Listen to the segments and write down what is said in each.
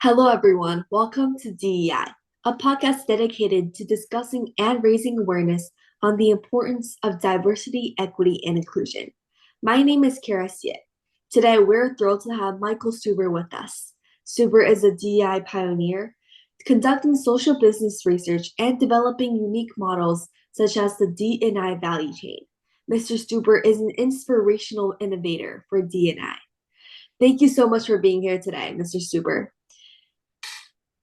Hello, everyone. Welcome to DEI, a podcast dedicated to discussing and raising awareness on the importance of diversity, equity, and inclusion. My name is Kara Siet. Today, we're thrilled to have Michael Stuber with us. Stuber is a DEI pioneer, conducting social business research and developing unique models such as the D&I value chain. Mr. Stuber is an inspirational innovator for D&I. Thank you so much for being here today, Mr. Stuber.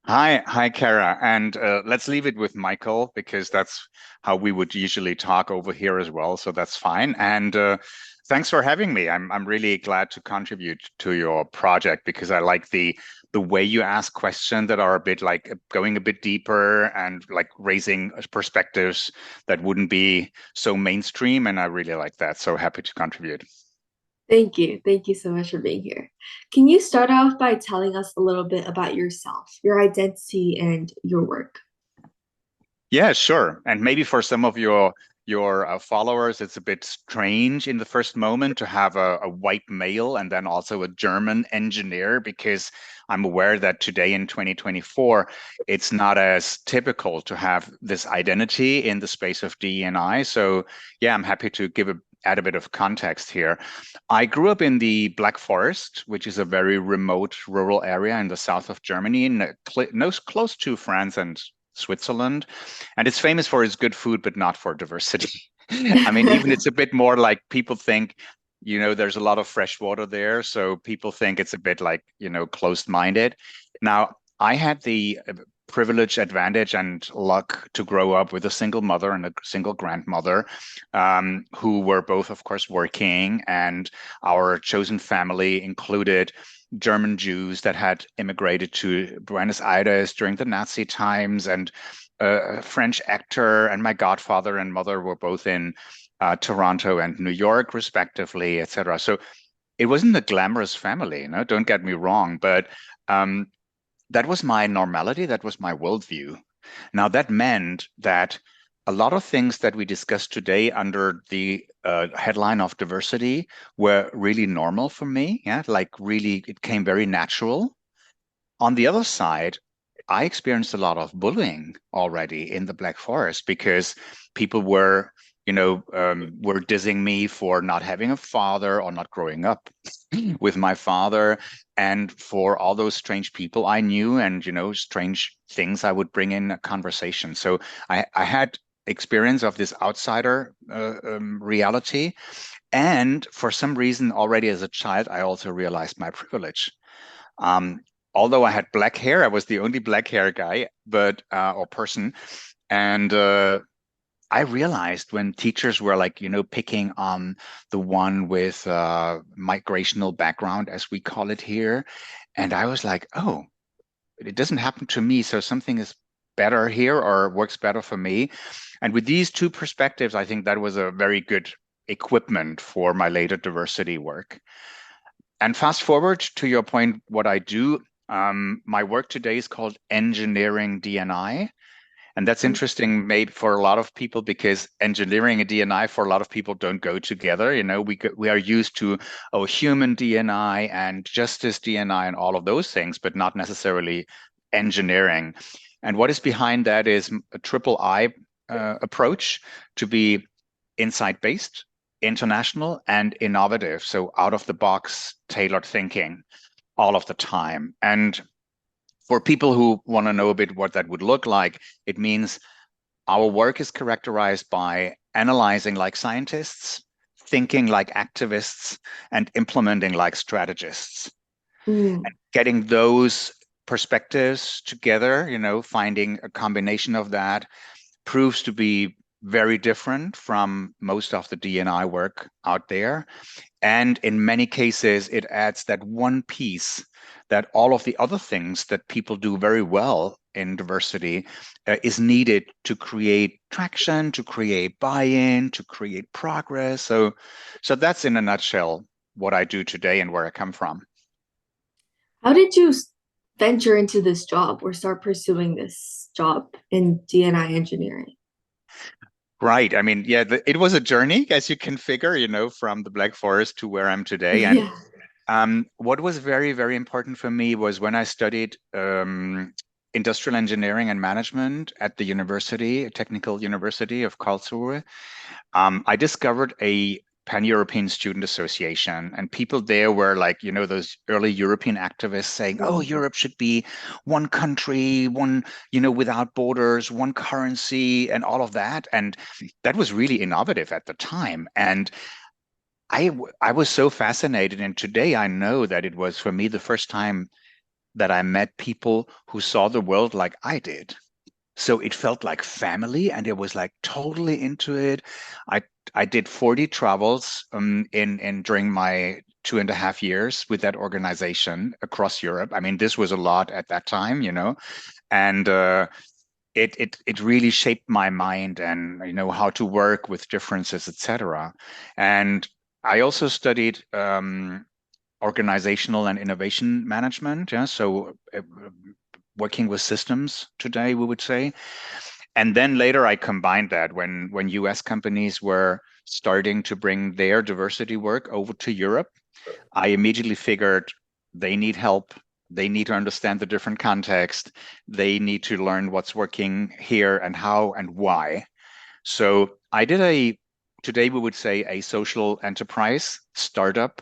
Hi, Kara, and let's leave it with Michael because that's how we would usually talk over here as well. So that's fine. And thanks for having me. I'm really glad to contribute to your project because I like the way you ask questions that are a bit like going a bit deeper and like raising perspectives that wouldn't be so mainstream. And I really like that. So happy to contribute. Thank you. Thank you so much for being here. Can you start off by telling us a little bit about yourself, your identity, and your work? Yeah, sure. And maybe for some of your followers, it's a bit strange in the first moment to have a white male and then also a German engineer, because I'm aware that today in 2024, it's not as typical to have this identity in the space of DE&I. So yeah, I'm happy to add a bit of context here. I grew up in the Black Forest, which is a very remote rural area in the south of Germany, close to France and Switzerland. And it's famous for its good food, but not for diversity. I mean, even it's a bit more like people think, there's a lot of fresh water there. So people think it's a bit like, closed-minded. Now, I had the privilege, advantage, and luck to grow up with a single mother and a single grandmother, who were both, of course, working. And our chosen family included German Jews that had immigrated to Buenos Aires during the Nazi times, and a French actor, and my godfather and mother were both in Toronto and New York, respectively, etc. So it wasn't a glamorous family, don't get me wrong, but that was my normality, that was my worldview. Now, that meant that a lot of things that we discussed today under the headline of diversity were really normal for me. Yeah, like really, it came very natural. On the other side, I experienced a lot of bullying already in the Black Forest because people were dissing me for not having a father or not growing up with my father, and for all those strange people I knew, and strange things I would bring in a conversation. So I had experience of this outsider reality, and for some reason already as a child I also realized my privilege. Um, Although I had black hair, I was the only black hair guy, but or person, and I realized when teachers were like, picking on the one with migrational background, as we call it here. And I was like, oh, it doesn't happen to me. So something is better here or works better for me. And with these two perspectives, I think that was a very good equipment for my later diversity work. And fast forward to your point, what I do, my work today is called engineering DNI. And that's interesting, maybe for a lot of people, because engineering and DNI for a lot of people don't go together. We are used to human DNI and justice DNI and all of those things, but not necessarily engineering. And what is behind that is a triple I approach to be insight-based, international, and innovative. So out of the box, tailored thinking all of the time. And for people who want to know a bit what that would look like, it means our work is characterized by analyzing like scientists, thinking like activists, and implementing like strategists. Mm. And getting those perspectives together, finding a combination of that proves to be very different from most of the D&I work out there. And in many cases, it adds that one piece that all of the other things that people do very well in diversity is needed to create traction, to create buy-in, to create progress. So that's in a nutshell what I do today and where I come from. How did you venture into this job or start pursuing this job in D&I engineering? Right. I mean, yeah, it was a journey, as you can figure, from the Black Forest to where I'm today. And Yeah. What was very, very important for me was when I studied industrial engineering and management at the university, Technical University of Karlsruhe. I discovered a Pan-European Student Association, and people there were like, those early European activists saying, "Oh, Mhm. Europe should be one country, one, without borders, one currency, and all of that." And that was really innovative at the time. And I was so fascinated, and today I know that it was for me the first time that I met people who saw the world like I did. So it felt like family, and it was like totally into it. I I did 40 travels in during my 2.5 years with that organization across Europe. I mean, this was a lot at that time, and it really shaped my mind and how to work with differences, etc. And I also studied organizational and innovation management. Yeah, so working with systems today, we would say. And then later I combined that when US companies were starting to bring their diversity work over to Europe. I immediately figured they need help. They need to understand the different context. They need to learn what's working here and how and why. So I did today we would say a social enterprise startup.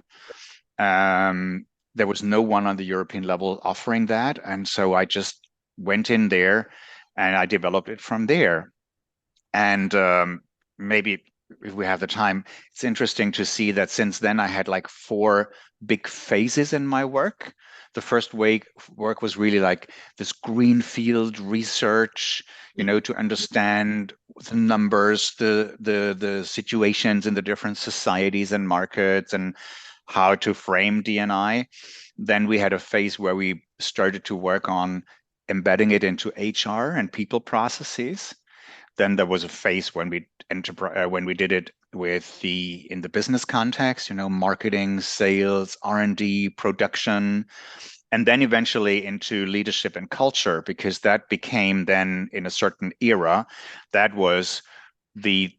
um, there was no one on the European level offering that. And so I just went in there and I developed it from there. And maybe if we have the time, it's interesting to see that since then I had like four big phases in my work. The first work was really like this greenfield research, to understand the numbers, the situations in the different societies and markets, and how to frame DNI. Then we had a phase where we started to work on embedding it into HR and people processes. Then there was a phase when we did it in the business context, marketing, sales, R&D, production, and then eventually into leadership and culture, because that became then in a certain era, that was the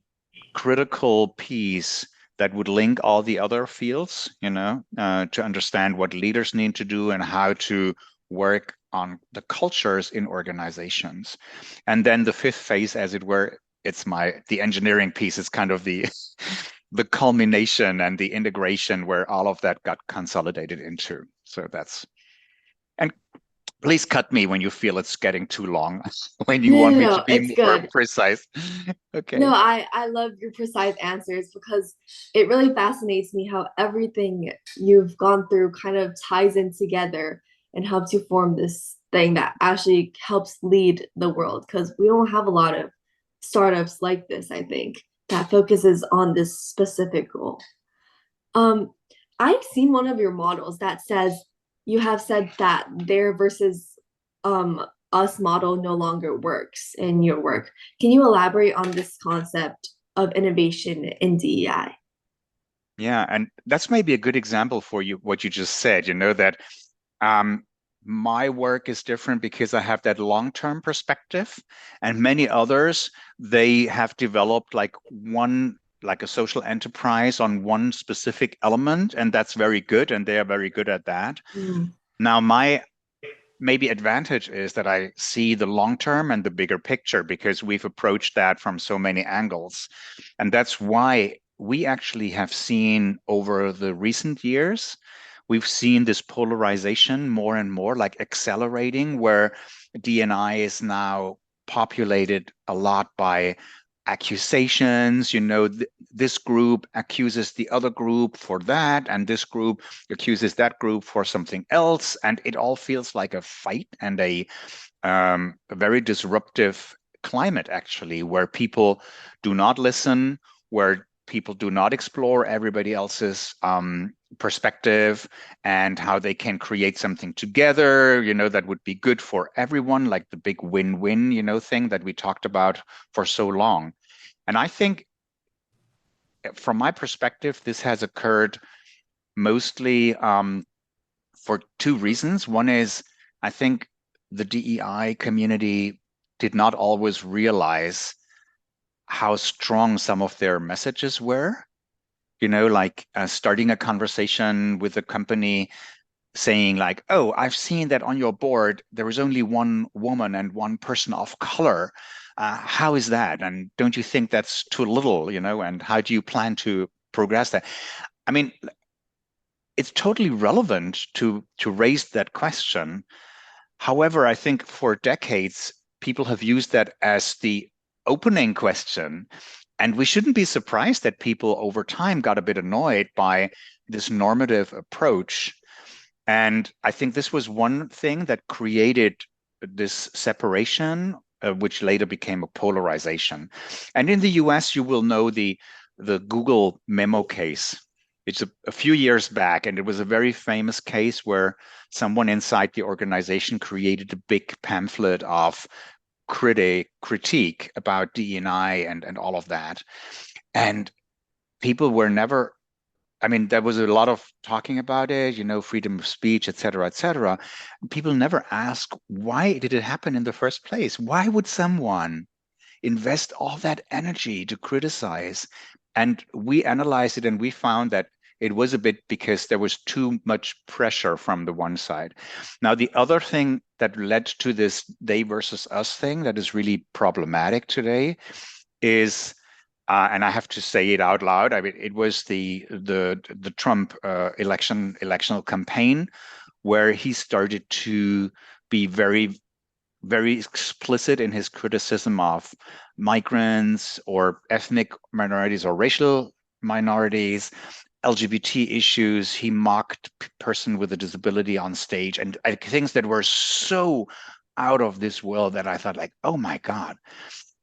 critical piece that would link all the other fields, to understand what leaders need to do and how to work on the cultures in organizations. And then the fifth phase, as it were, the engineering piece is kind of the the culmination and the integration where all of that got consolidated into. So and please cut me when you feel it's getting too long, when you No, want no, me to no, be it's more good. precise. No, Okay. I love your precise answers because it really fascinates me how everything you've gone through kind of ties in together and helps you form this thing that actually helps lead the world. Because we don't have a lot of startups like this, I think, that focuses on this specific goal. Um, I've seen one of your models that says you have said that their versus um us model no longer works in your work. Can you elaborate on this concept of innovation in DEI? Yeah, and that's maybe a good example for you, what you just said, that um, my work is different because I have that long-term perspective, and many others, they have developed like a social enterprise on one specific element, and that's very good, and they are very good at that. Mm. Now, my maybe advantage is that I see the long term and the bigger picture because we've approached that from so many angles. And that's why we actually have seen over the recent years, we've seen this polarization more and more, like accelerating, where DNI is now populated a lot by accusations. This group accuses the other group for that, and this group accuses that group for something else, and it all feels like a fight and a very disruptive climate, actually, where people do not listen, where people do not explore everybody else's perspective and how they can create something together, that would be good for everyone, like the big win-win, thing that we talked about for so long. And I think from my perspective, this has occurred mostly for two reasons. One is I think the DEI community did not always realize how strong some of their messages were. like starting a conversation with a company saying like, oh, I've seen that on your board, there is only one woman and one person of color. How is that? And don't you think that's too little, and how do you plan to progress that? I mean, it's totally relevant to raise that question. However, I think for decades, people have used that as the opening question. And we shouldn't be surprised that people over time got a bit annoyed by this normative approach. And I think this was one thing that created this separation, which later became a polarization. And in the US, you will know the Google memo case. It's a few years back, and it was a very famous case where someone inside the organization created a big pamphlet of critique about DE&I and all of that. And people were never, I mean, there was a lot of talking about it, freedom of speech, et cetera, et cetera. People never ask, why did it happen in the first place? Why would someone invest all that energy to criticize? And we analyzed it and we found that it was a bit because there was too much pressure from the one side. Now, the other thing that led to this they versus us thing that is really problematic today is, and I have to say it out loud, I mean, it was the Trump electional campaign where he started to be very, very explicit in his criticism of migrants or ethnic minorities or racial minorities, LGBT issues. He mocked person with a disability on stage, and things that were so out of this world that I thought like, oh my God.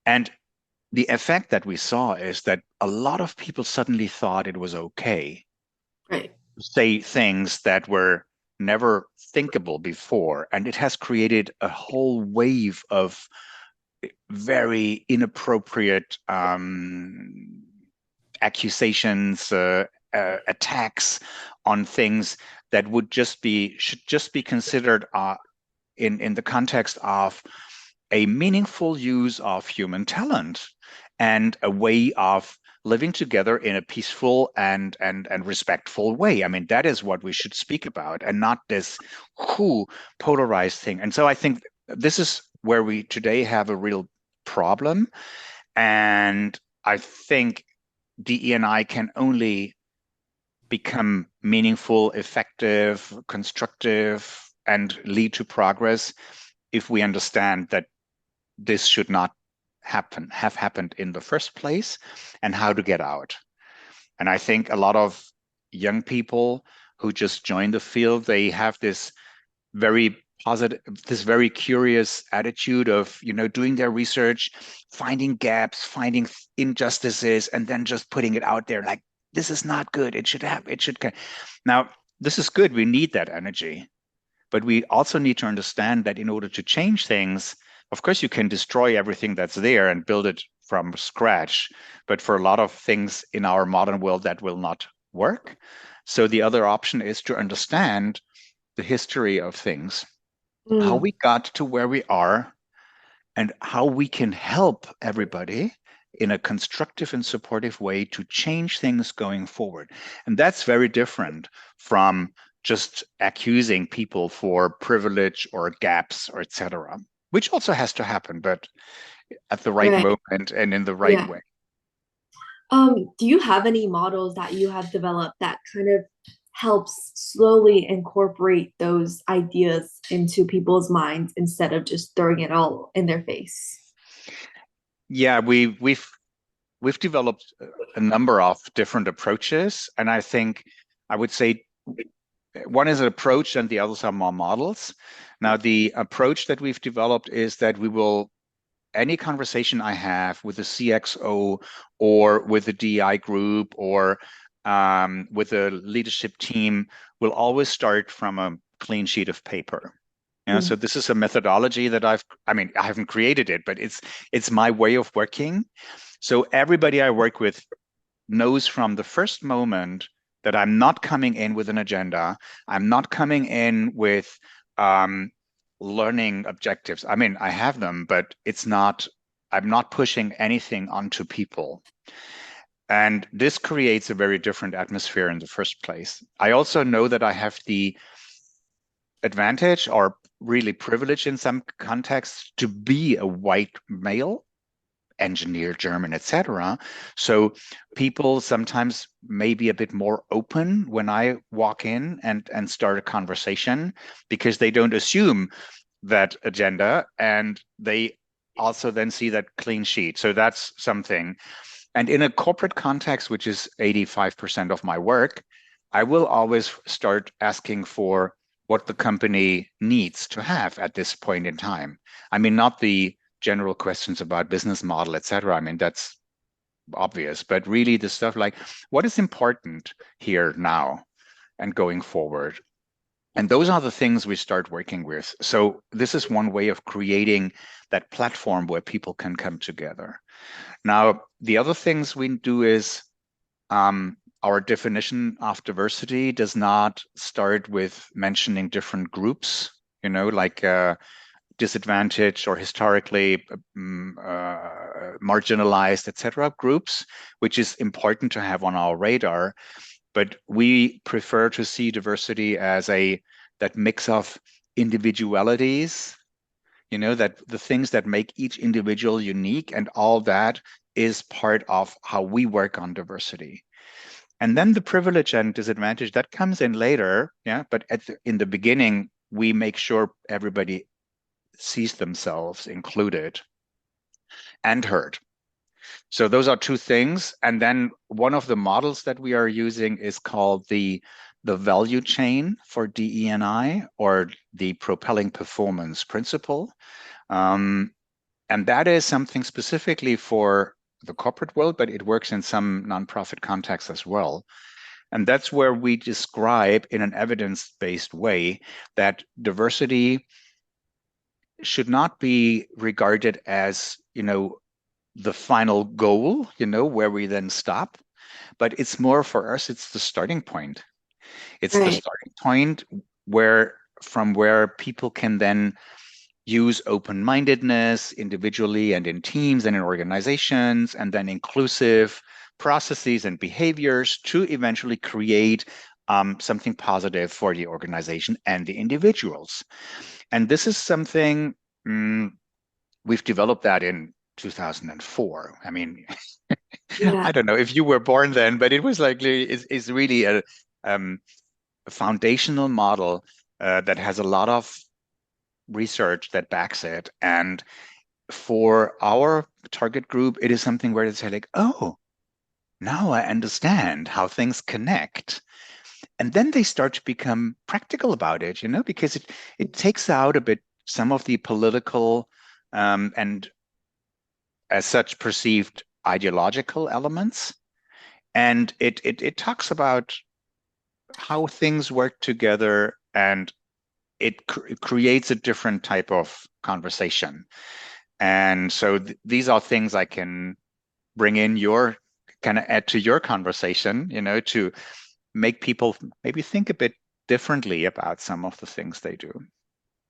And the effect that we saw is that a lot of people suddenly thought it was okay Right. to say things that were never thinkable before. And it has created a whole wave of very inappropriate accusations, attacks on things that should just be considered in the context of a meaningful use of human talent and a way of living together in a peaceful and respectful way. I mean, that is what we should speak about, and not this who polarized thing. And so I think this is where we today have a real problem. And I think DE&I can only become meaningful, effective, constructive, and lead to progress if we understand that this should not have happened in the first place, and how to get out. And I think a lot of young people who just join the field, they have this very positive, this very curious attitude of, doing their research, finding gaps, finding injustices, and then just putting it out there like, this is not good. Now, this is good. We need that energy. But we also need to understand that in order to change things, of course, you can destroy everything that's there and build it from scratch. But for a lot of things in our modern world, that will not work. So the other option is to understand the history of things, how Mm. we got to where we are, and how we can help everybody in a constructive and supportive way to change things going forward. And that's very different from just accusing people for privilege or gaps or etc., which also has to happen, but at the right Right. moment and in the right Yeah. way. Do you have any models that you have developed that kind of helps slowly incorporate those ideas into people's minds instead of just throwing it all in their face? Yeah, we've developed a number of different approaches, and I think I would say one is an approach and the others are more models. Now, the approach that we've developed is that any conversation I have with a CXO or with a DI group or with a leadership team will always start from a clean sheet of paper. So Mm. this is a methodology that I haven't created it, but it's my way of working. So everybody I work with knows from the first moment that I'm not coming in with an agenda. I'm not coming in with learning objectives. I mean, I have them, but I'm not pushing anything onto people. And this creates a very different atmosphere in the first place. I also know that I have the advantage or really privilege in some contexts to be a white male engineer, German, etc. So people sometimes may be a bit more open when I walk in and start a conversation because they don't assume that agenda and they also then see that clean sheet. So that's something. And in a corporate context, which is 85% of my work, I will always start asking for what the company needs to have at this point in time. I mean, not the general questions about business model, et cetera. I mean, that's obvious, but really the stuff like what is important here now and going forward. And those are the things we start working with. So this is one way of creating that platform where people can come together. Now, the other things we do is our definition of diversity does not start with mentioning different groups, like disadvantaged or historically marginalized, etc. groups, which is important to have on our radar. But we prefer to see diversity as that mix of individualities, that the things that make each individual unique, and all that is part of how we work on diversity. And then the privilege and disadvantage that comes in later, yeah. But in the beginning, we make sure everybody sees themselves included and heard. So those are two things. And then one of the models that we are using is called the value chain for DE&I, or the propelling performance principle. And that is something specifically for the corporate world, but it works in some nonprofit contexts as well. And that's where we describe in an evidence-based way that diversity should not be regarded as, the final goal, where we then stop, but it's more for us, it's the starting point. It's the Right. starting point from where people can then use open-mindedness individually and in teams and in organizations, and then inclusive processes and behaviors to eventually create something positive for the organization and the individuals. And this is something we've developed that in 2004. I mean, Yeah. I don't know if you were born then, but it was like is really a foundational model that has a lot of research that backs it. And for our target group, it is something where they say like, oh, now I understand how things connect. And then they start to become practical about it, because it takes out a bit some of the political and as such perceived ideological elements. And it talks about how things work together, and it creates a different type of conversation. And so these are things I can bring in kind of add to your conversation, to make people maybe think a bit differently about some of the things they do.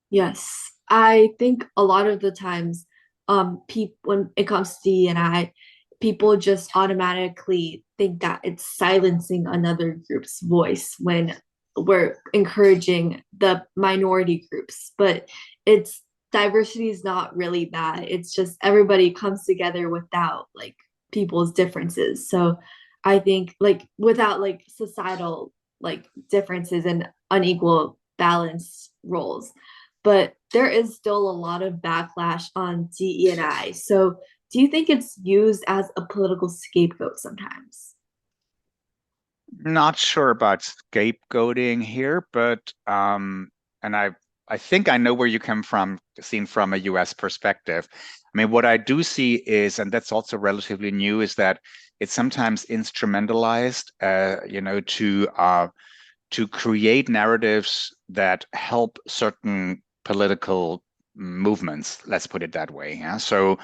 Yes. I think a lot of the times, when it comes to D&I, people just automatically think that it's silencing another group's voice when we're encouraging the minority groups. But it's diversity is not really bad. It's just everybody comes together without like people's differences. So I think like without like societal like differences and unequal balanced roles, but there is still a lot of backlash on DE&I. So do you think it's used as a political scapegoat sometimes? Not sure about scapegoating here, but and I think I know where you come from, seen from a US perspective. I mean, what I do see is, and that's also relatively new, is that it's sometimes instrumentalized, to create narratives that help certain political movements. Let's put it that way. Yeah. So,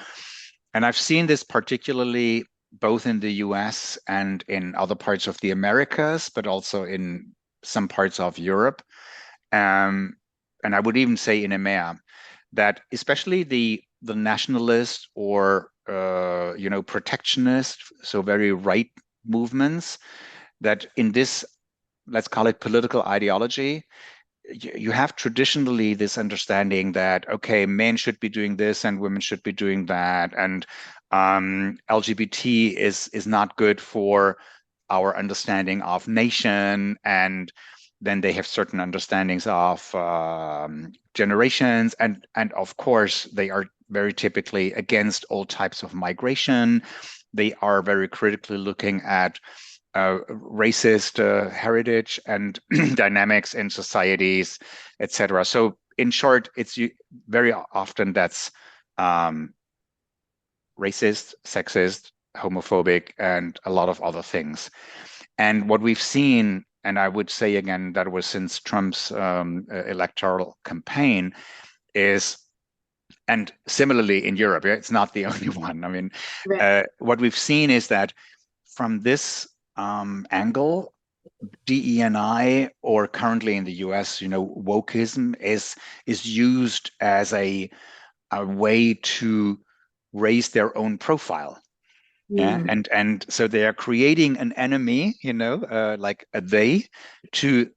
and I've seen this particularly both in the US and in other parts of the Americas, but also in some parts of Europe. Um, and I would even say in EMEA, that especially the nationalist or protectionist, so very right movements that in this, let's call it political ideology, you have traditionally this understanding that, okay, men should be doing this and women should be doing that, and LGBT is not good for our understanding of nation, and then they have certain understandings of generations, and of course they are very typically against all types of migration. They are very critically looking at racist heritage and dynamics in societies, etc. So in short, it's very often that's racist, sexist, homophobic, and a lot of other things. And what we've seen, and I would say again, that was since Trump's electoral campaign, is, and similarly in Europe, it's not the only one. I mean, Right. what we've seen is that from this angle, DEI, or currently in the US, wokeism is used as a way to raise their own profile. Yeah, Mm, and so they are creating an enemy, like a they, to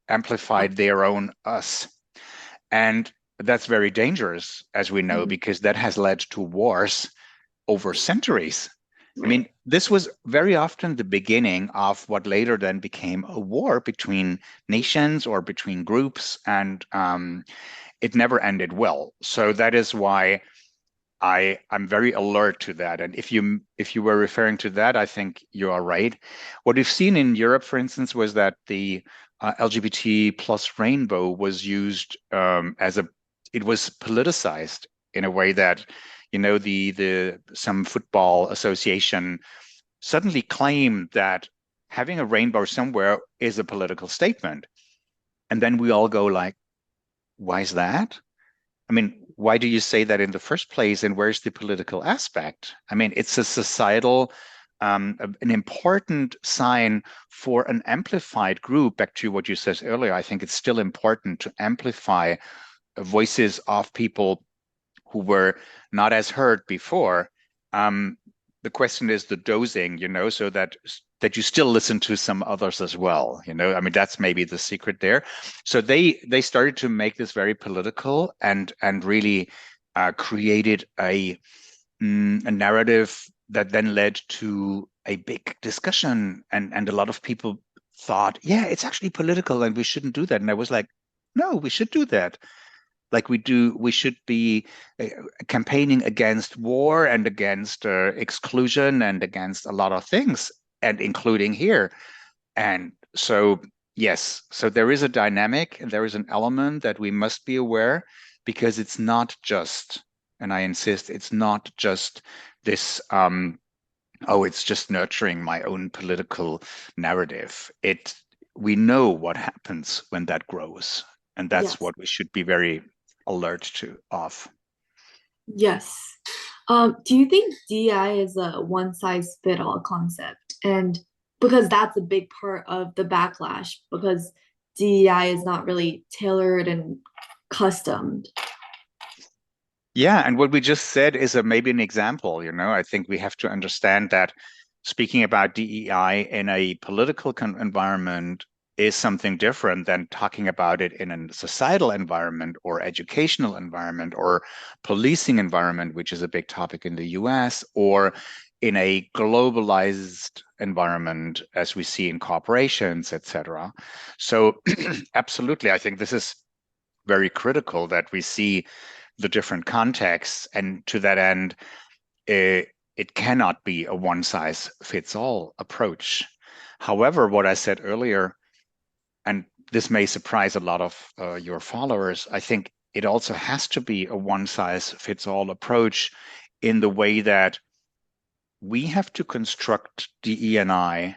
amplify their own us, and that's very dangerous, as we know, mm, because that has led to wars over centuries. I right. mean, this was very often the beginning of what later then became a war between nations or between groups, and it never ended well. So that is why I'm very alert to that. And if you were referring to that, I think you are right. What we've seen in Europe, for instance, was that the LGBT plus rainbow was used it was politicized in a way that, the some football association suddenly claimed that having a rainbow somewhere is a political statement. And then we all go like, why is that? I mean, why do you say that in the first place? And where's the political aspect? I mean, it's a societal, an important sign for an amplified group. Back to what you said earlier, I think it's still important to amplify voices of people who were not as heard before. Um, the question is the dosing, so that you still listen to some others as well. I mean, that's maybe the secret there. So they started to make this very political, and really created a narrative that then led to a big discussion, and a lot of people thought, yeah, it's actually political and we shouldn't do that. And I was like, no, we should do that. Like we should be uh, campaigning against war and against exclusion and against a lot of things, and including here. And so, yes, so there is a dynamic and there is an element that we must be aware, because it's not just, and I insist, it's not just this, oh, it's just nurturing my own political narrative. We know what happens when that grows, and that's Yes. what we should be very alert to of. Yes. Do you think DI is a one size fit all concept? And because that's a big part of the backlash, because DEI is not really tailored and customed. Yeah, and what we just said is maybe an example. I think we have to understand that speaking about DEI in a political environment is something different than talking about it in a societal environment or educational environment or policing environment, which is a big topic in the US, or in a globalized environment as we see in corporations, etc. So absolutely, I think this is very critical that we see the different contexts, and to that end, it cannot be a one size fits all approach. However, what I said earlier, and this may surprise a lot of your followers, I think it also has to be a one size fits all approach, in the way that we have to construct DE&I,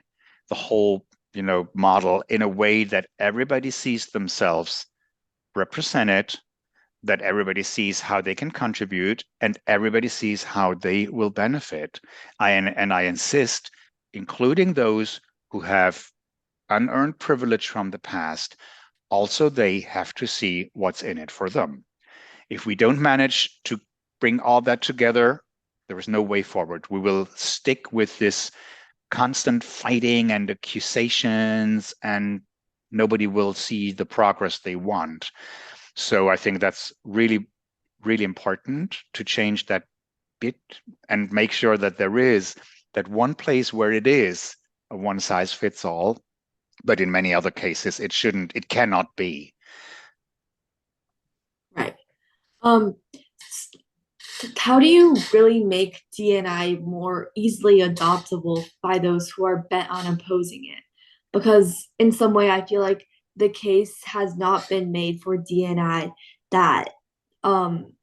the whole model, in a way that everybody sees themselves represented, that everybody sees how they can contribute, and everybody sees how they will benefit. And I insist, including those who have unearned privilege from the past, also they have to see what's in it for them. If we don't manage to bring all that together, there is no way forward. We will stick with this constant fighting and accusations, and nobody will see the progress they want. So I think that's really, really important to change that bit and make sure that there is that one place where it is a one size fits all, but in many other cases it cannot be. Right. Um, how do you really make DNI more easily adoptable by those who are bent on opposing it? Because in some way, I feel like the case has not been made for DNI that, um,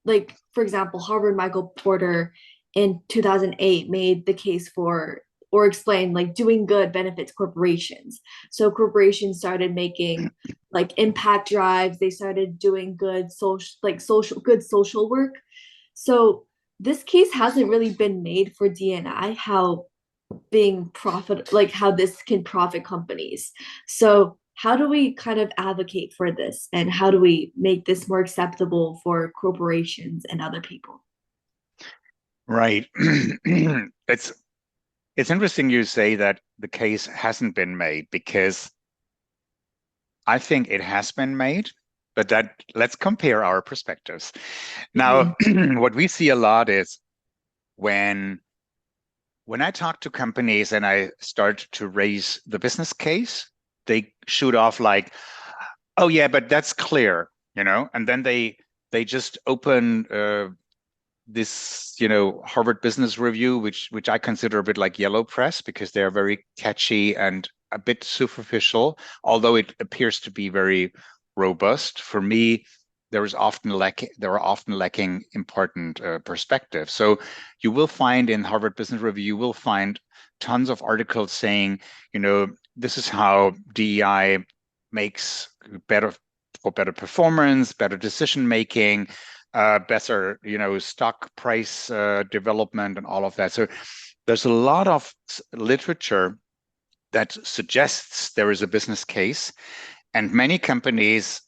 like for example, Harvard Michael Porter in 2008 made the case for or explained like doing good benefits corporations. So corporations started making like impact drives, they started doing good social work. So this case hasn't really been made for DNI how being profit like how this can profit companies. So how do we kind of advocate for this and how do we make this more acceptable for corporations and other people? Right. it's it's interesting you say that the case hasn't been made, because I think it has been made, but that let's compare our perspectives. Mm-hmm. Now, what we see a lot is when I talk to companies and I start to raise the business case, they shoot off like, "Oh yeah, but that's clear," and then they just open this, Harvard Business Review, which I consider a bit like yellow press, because they're very catchy and a bit superficial, although it appears to be very robust. For me, there are often lacking important perspective. So you will find in Harvard Business Review, you will find tons of articles saying, this is how DEI makes better for better performance, better decision making, better, stock price development and all of that. So there's a lot of literature that suggests there is a business case, and many companies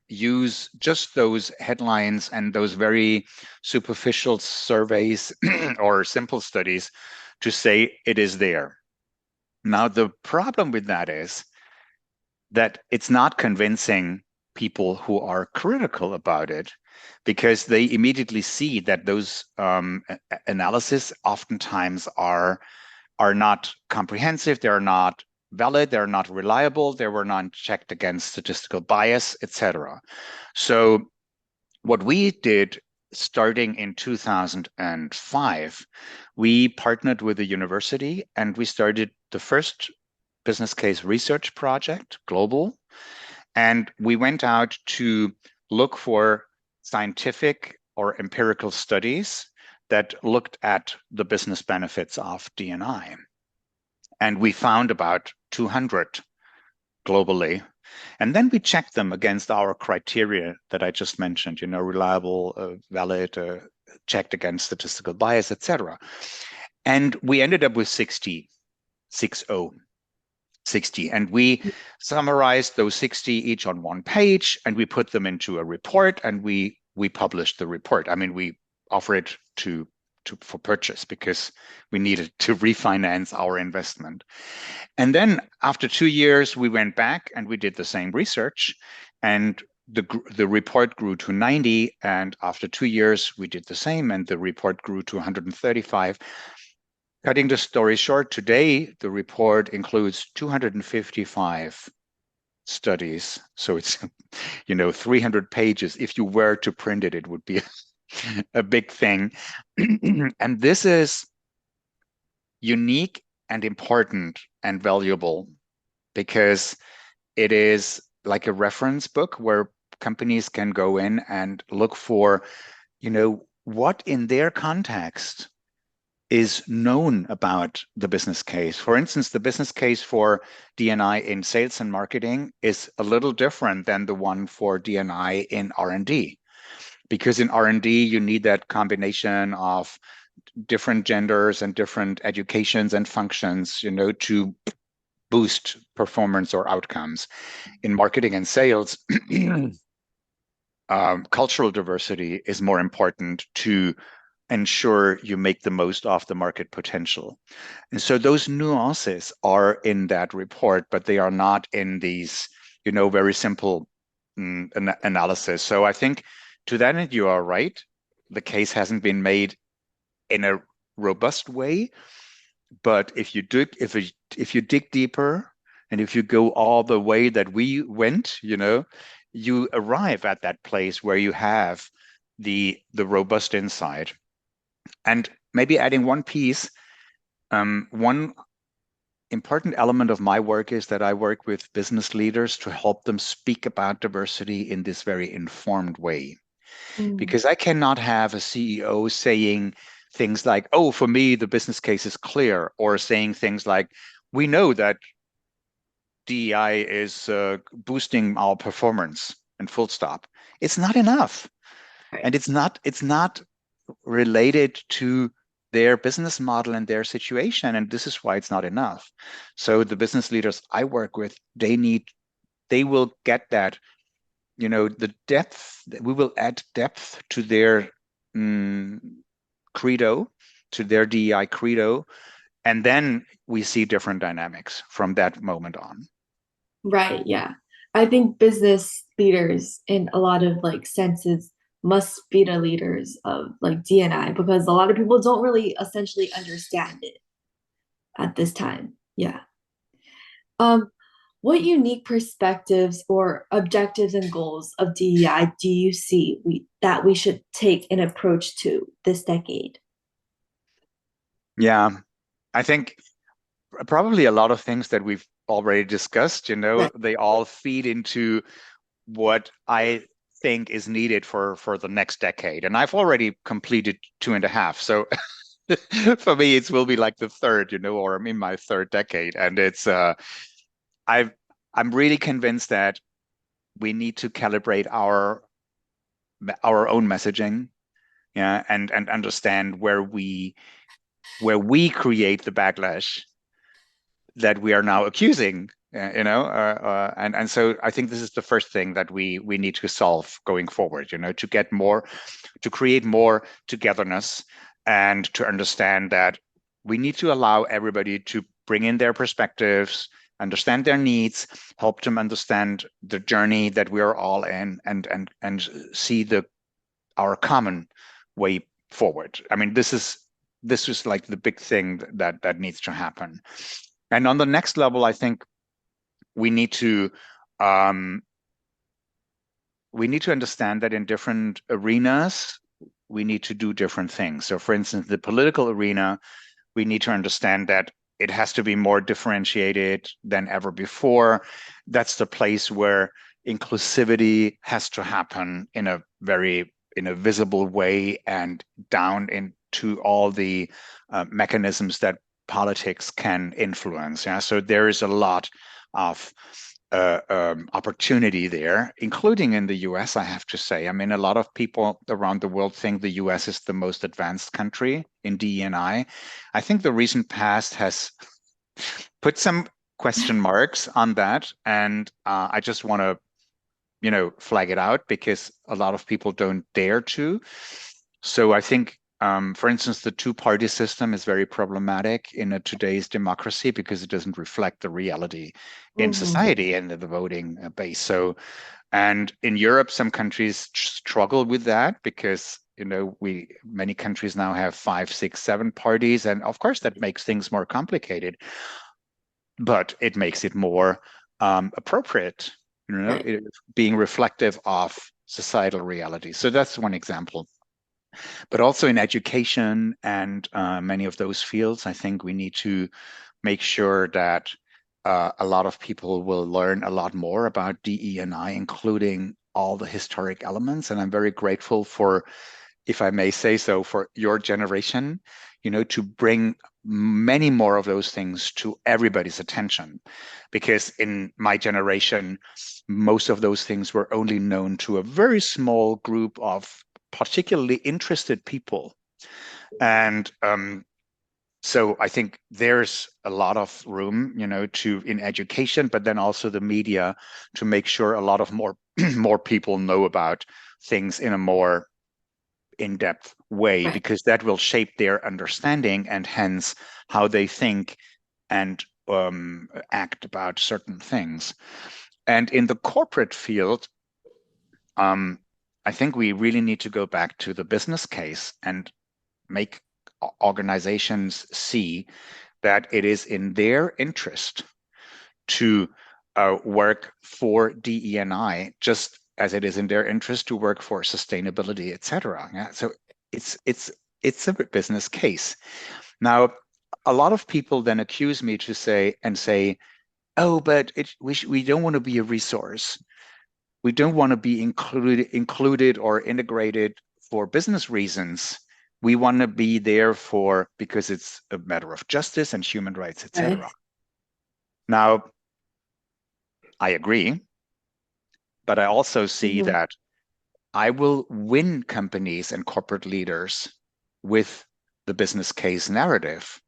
use just those headlines and those very superficial surveys or simple studies to say it is there. Now, the problem with that is that it's not convincing people who are critical about it, because they immediately see that those analysis oftentimes are not comprehensive, they're not valid, they're not reliable, they were not checked against statistical bias, etc. So what we did starting in 2005, we partnered with a university and we started the first business case research project, global. And we went out to look for scientific or empirical studies that looked at the business benefits of D&I. And we found about 200 globally. And then we checked them against our criteria that I just mentioned, reliable, valid, checked against statistical bias, etc. And we ended up with 60, 60. And we summarized those 60 each on one page, and we put them into a report, and we published the report. I mean, we offer it for purchase because we needed to refinance our investment. And then after 2 years, we went back and we did the same research, and the report grew to 90. And after 2 years, we did the same, and the report grew to 135. Cutting the story short, today the report includes 255 studies. So it's 300 pages. If you were to print it, it would be a big thing. And this is unique and important and valuable because it is like a reference book where companies can go in and look for, what in their context is known about the business case. For instance, the business case for D&I in sales and marketing is a little different than the one for D&I in R&D. Because in R&D, you need that combination of different genders and different educations and functions, to boost performance or outcomes. In marketing and sales, cultural diversity is more important to ensure you make the most of the market potential. And so those nuances are in that report, but they are not in these, very simple analysis. So I think to that end, you are right. The case hasn't been made in a robust way, but if you dig deeper and if you go all the way that we went, you arrive at that place where you have the robust insight. And maybe adding one piece, one important element of my work is that I work with business leaders to help them speak about diversity in this very informed way. Mm, Because I cannot have a CEO saying things like, oh, for me, the business case is clear, or saying things like, we know that DEI is boosting our performance and full stop. It's not enough. right. And it's not related to their business model and their situation. And this is why it's not enough. So the business leaders I work with, they will get that, the depth, we will add depth to their credo, to their DEI credo. And then we see different dynamics from that moment on. Right, yeah. I think business leaders in a lot of like senses must be the leaders of like DNI because a lot of people don't really essentially understand it at this time. Yeah. Um, what unique perspectives or objectives and goals of DEI do you see that we should take an approach to this decade? Yeah, I think probably a lot of things that we've already discussed, Right. they all feed into what I think is needed for the next decade. And I've already completed 2.5. So for me, it will be like the third, or I'm in my third decade. And I've I'm really convinced that we need to calibrate our own messaging, yeah, and understand where we create the backlash that we are now accusing, and so I think this is the first thing that we need to solve going forward, to create more togetherness and to understand that we need to allow everybody to bring in their perspectives, understand their needs, help them understand the journey that we are all in, and see our common way forward. I mean, this is like the big thing that needs to happen. And on the next level, I think we need to um, we need to understand that in different arenas, we need to do different things. So, for instance, the political arena, we need to understand that it has to be more differentiated than ever before. That's the place where inclusivity has to happen in a visible way and down into all the mechanisms that politics can influence. Yeah, so there is a lot of opportunity there, including in the US, I have to say. I mean, a lot of people around the world think the US is the most advanced country in DE&I. I think the recent past has put some question marks on that. And I just want to, flag it out because a lot of people don't dare to. So I think, for instance, the two-party system is very problematic in today's democracy because it doesn't reflect the reality in Mhm. society and the voting base. So, and in Europe, some countries struggle with that because many countries now have 5, 6, 7 parties, and of course that makes things more complicated, but it makes it more appropriate, Right. being reflective of societal reality. So that's one example. But also in education and many of those fields, I think we need to make sure that a lot of people will learn a lot more about DE&I, including all the historic elements. And I'm very grateful for, if I may say so, for your generation, to bring many more of those things to everybody's attention. Because in my generation, most of those things were only known to a very small group of particularly interested people. And so I think there's a lot of room, in education, but then also the media to make sure a lot of more more people know about things in a more in-depth way, Right. because that will shape their understanding and hence how they think and act about certain things. And in the corporate field, I think we really need to go back to the business case and make organizations see that it is in their interest to work for DE&I, just as it is in their interest to work for sustainability, et cetera. Yeah? So it's a business case. Now, a lot of people then accuse me to say, oh, but we don't want to be a resource. We don't want to be included or integrated for business reasons. We want to be there because it's a matter of justice and human rights, Right. etc. Now, I agree, but I also see Mhm. that I will win companies and corporate leaders with the business case narrative.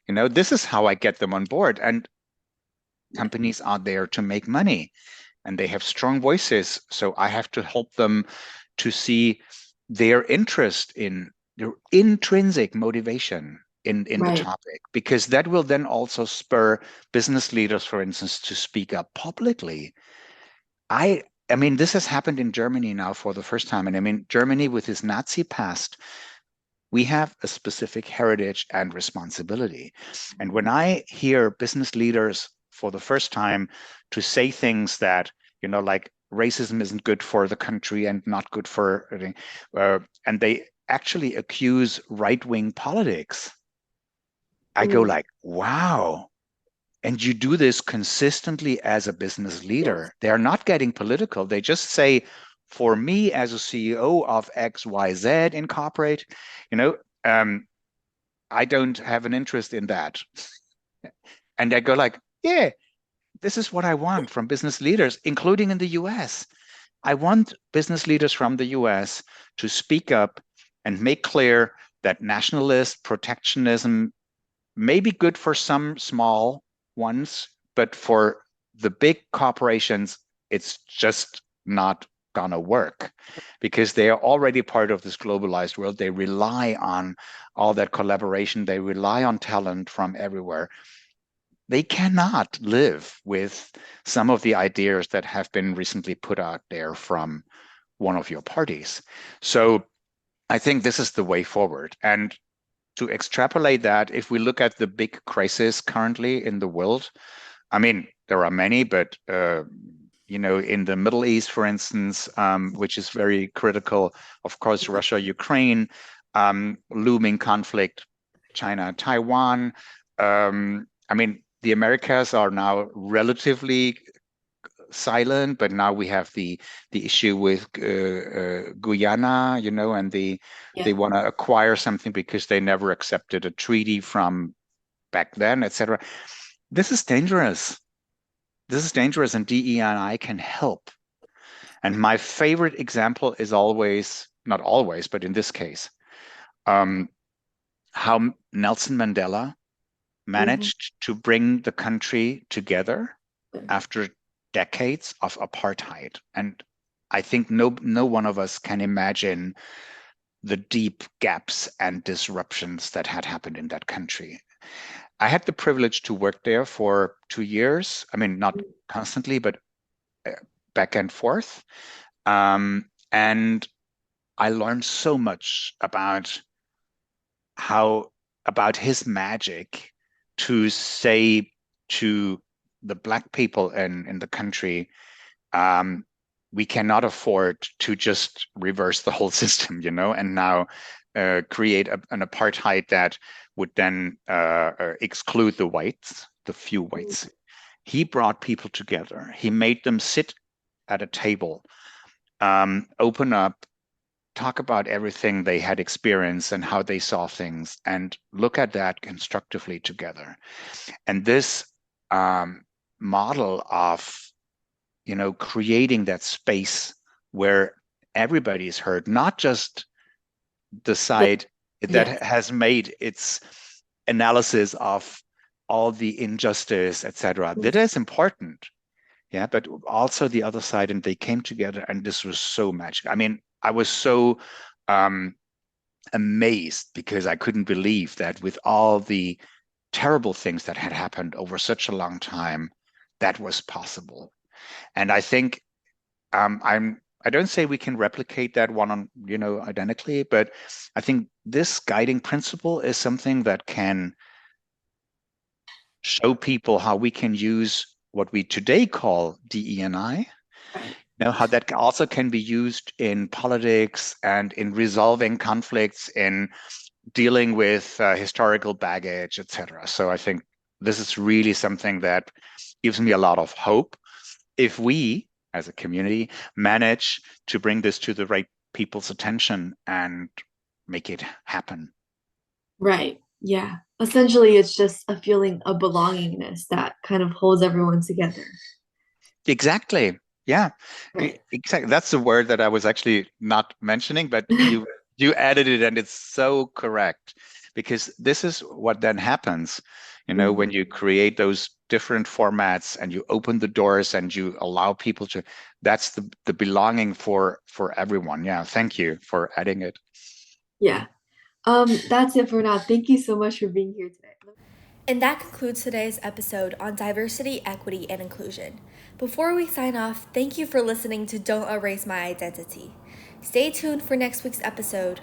This is how I get them on board. And companies are there to make money and they have strong voices. So I have to help them to see their interest in their intrinsic motivation in the Right. topic, because that will then also spur business leaders, for instance, to speak up publicly. I mean, this has happened in Germany now for the first time. And I mean, Germany with its Nazi past, we have a specific heritage and responsibility. And when I hear business leaders for the first time to say things that, like racism isn't good for the country and not good for, and they actually accuse right-wing politics, I go Mm. like, wow. And you do this consistently as a business Yes. leader. They are not getting political. They just say, for me as a CEO of XYZ Incorporate, you know, um, I don't have an interest in that. And I go like, yeah, this is what I want from business leaders, including in the US. I want business leaders from the US to speak up and make clear that nationalist protectionism may be good for some small ones, but for the big corporations, it's just not gonna work because they are already part of this globalized world. They rely on all that collaboration. They rely on talent from everywhere. They cannot live with some of the ideas that have been recently put out there from one of your parties. So I think this is the way forward. And to extrapolate that, if we look at the big crisis currently in the world, I mean, there are many, but in the Middle East, for instance, which is very critical, of course, Russia, Ukraine, looming conflict, China, Taiwan. I mean, the Americas are now relatively silent, but now we have the issue with Guyana, and they Yeah. want to acquire something because they never accepted a treaty from back then, etc. This is dangerous. This is dangerous, and DE&I can help. And my favorite example is always, not always, but in this case, um, how Nelson Mandela Mhm. managed to bring the country together after decades of apartheid. And I think no one of us can imagine the deep gaps and disruptions that had happened in that country. I had the privilege to work there for 2 years. I mean, not constantly, but uh, back and forth. And I learned so much how about his magic to say to the Black people in the country, um, we cannot afford to just reverse the whole system, and now create an apartheid that would then exclude the whites, the few whites. He brought people together. He made them sit at a table, open up, talk about everything they had experienced and how they saw things, and look at that constructively together. And this model of creating that space where everybody is heard, not just the The, side that yes. has made its analysis of all the injustice, etc. That is important, yeah, but also the other side, and they came together, and this was so magic. I mean, I was so amazed because I couldn't believe that with all the terrible things that had happened over such a long time, that was possible. And I think I don't say we can replicate that one on, identically, but I think this guiding principle is something that can show people how we can use what we today call DE&I, Right. how that also can be used in politics and in resolving conflicts, in dealing with historical baggage, etc. So I think this is really something that gives me a lot of hope. If we, as a community, manage to bring this to the right people's attention and make it happen. Right. Yeah. Essentially, it's just a feeling of belongingness that kind of holds everyone together. Exactly. Yeah. Right. Exactly. That's the word that I was actually not mentioning, but you added it, and it's so correct, because this is what then happens, when Mhm. you create those different formats and you open the doors and you allow people to, that's the belonging for everyone. Yeah. Thank you for adding it. Yeah. That's it for now. Thank you so much for being here today. And that concludes today's episode on diversity, equity, and inclusion. Before we sign off, thank you for listening to Don't Erase My Identity. Stay tuned for next week's episode.